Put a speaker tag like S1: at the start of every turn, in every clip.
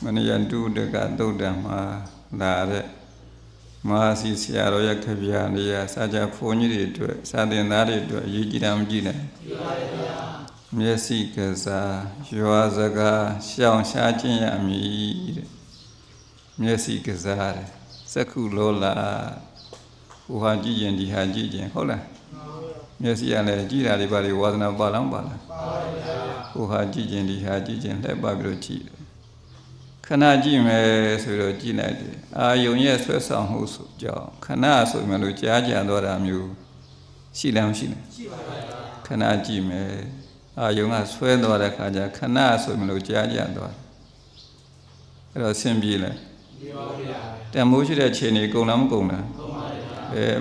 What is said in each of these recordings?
S1: Maniyandu dekat dama lare masih siaro ya kebiasaan dia saja punya itu saat yang ada itu jiram jina Messi kesa jua zaga siang saja ya mi Messi kesa sekulola uhaji yang dihaji yang hola Messi ane jira di bari wadna balam balam uhaji yang dihaji yang lebar beruci Kana ji me suro ji nai de ayong ye swai sang hu so jaw kana so me lo jia jian do da myu shi lan shi ne kana ji me ayong a swai do da kha ja kana so me lo jia jian doအဲ့တော့ဆင်ပြေလဲတန်မိုးရှိတဲ့ခြေနေကုန်လားမကုန်လား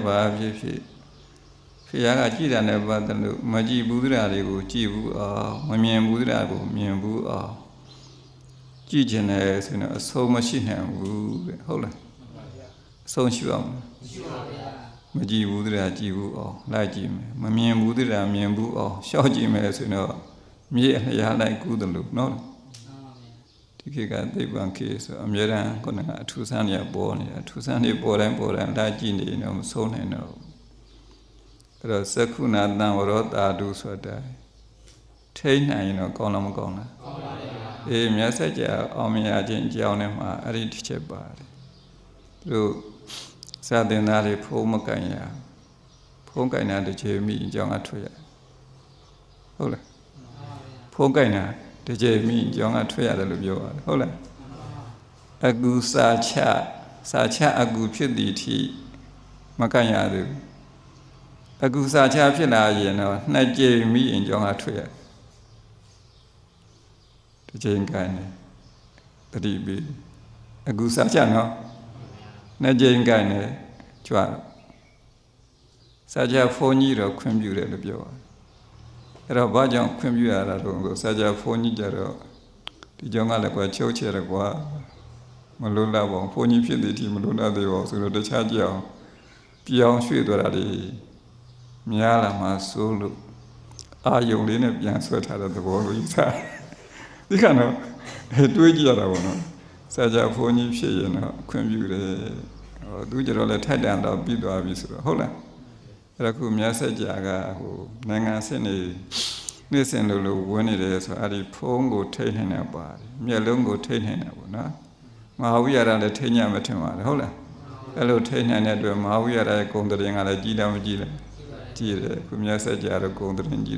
S1: ဘာဖြစ်ဖြစ်ဖေကကြည်တာနဲ့ပတ်သက်လို့မကြည့်ဘူးသရာတွေကိုကြည့်ဘူးမမြင်ဘူးသရာကိုမြင်ဘူးကြည့်ခြင်းနဲ့ဆိုတော့အဆုံးမရှိနိုင်ဘူးတဲ့ဟုတ်လားအဆုံးရှိအောင်မကြည့်ဘူးတရားကြည့်ဘူးလိုက်ကြည့်မယ်မမြင်ဘူးတရားမြင်ဘူးရှောက်ကြည့်မယ်ဆိုတော့မြေအလျားလိုက်ကူးတယ်လို့နော်ဒီခေတ်ကသိပ္ပံခေတ်ဆိုအများရန်ခုနကအထူးဆန်းနေပေါ်နေအထူးဆန်းနေပေါ်တိုင်းလိုက်ကြည့်နေတော့မဆုံးနိုင်တော့အဲ့တော့သက္ခုနာတံဝရောတာတုဆိုတာထိနိုင်ရင်တော့ကောင်းလားမကောင်းလားမြတ်ဆက်ကြအောင်မြင်ခြင်းကြောင်းနဲ့မှာအဲ့ဒီတစ်ချက်ပါတယ်သူစာသင်သားတွေဖုံးမကန်ရဖုံးကန်တာတစ်ချိန်မိအကြောင်းအထွက်ရဟုတ်လားဖုံးကန်တာတစ်ချိန်မိအကြောင်းအထွက်ရတယ်လို့ပြောပါတယ်ဟုတ်လားအကူစာချအကူဖြစ်သည်ထိမကန်ရဘူးအကူစာချဖြစ်လာရင်တော့နှစ်ကြိမ်မိအကြောင်းအထွက်ရချိန်ကိုင်းနေတတိပိအခုစားကြနော်နှစ်ချိန်ကိုင်းနေကြွားစားကြဖုန်းကြီးတော့ခွင့်ပြုတယ်လို့ပြောတယ်အဲ့တော့ဘာကြောင့်ခွင့်ပြုရတာတော့စားကြဖုန်းကြီးကြတော့ဒီကြောင့်ကလည်းကွာချုပ်ချတယ်ကွာမလို့လာပါဘူးဖုန်းကြီးဖြစ်သည်ဒီမလို့လာသေးပါဘူးဆိုတော့တခြားကြအောင်ပြောင်းရွှေ့သွားတာလေများလာမှစိုးလို့အာယုံလေးနဲ့ပြန်ဆွဲထားတဲ့သဘောလိုယူစားဒီကနော်တွေးကြည့်ရတာပေါ့နော်စာကြဖုန်းကြီးဖြစ်ရင်တော့ခွင့်ပြုတယ်သူကြတော့လည်းထိုက်တန်တော့ပြီးသွားပြီဆိုတော့ဟုတ်လားအဲ့ဒါခုမြတ်ဆက်ကြာကနိုင်ငံစစ်နေနေ့စဉ်လိုဝင်နေတယ်ဆိုအဲ့ဒီဖုန်းကိုထိနေနေပါတယ်မျက်လုံးကိုထိနေနေပေါ့နော်မဟာဝိရဒလည်းထိညမထင်ပါလေဟုတ်လားအဲ့လိုထိနေတဲ့အတွက်မဟာဝိရဒရဲ့ဂုဏ်တရင်ကလည်းကြီးတယ်မကြီးလဲကြီးတယ်ခုမြတ်ဆက်ကြာတော့ဂုဏ်တရင်ကြီး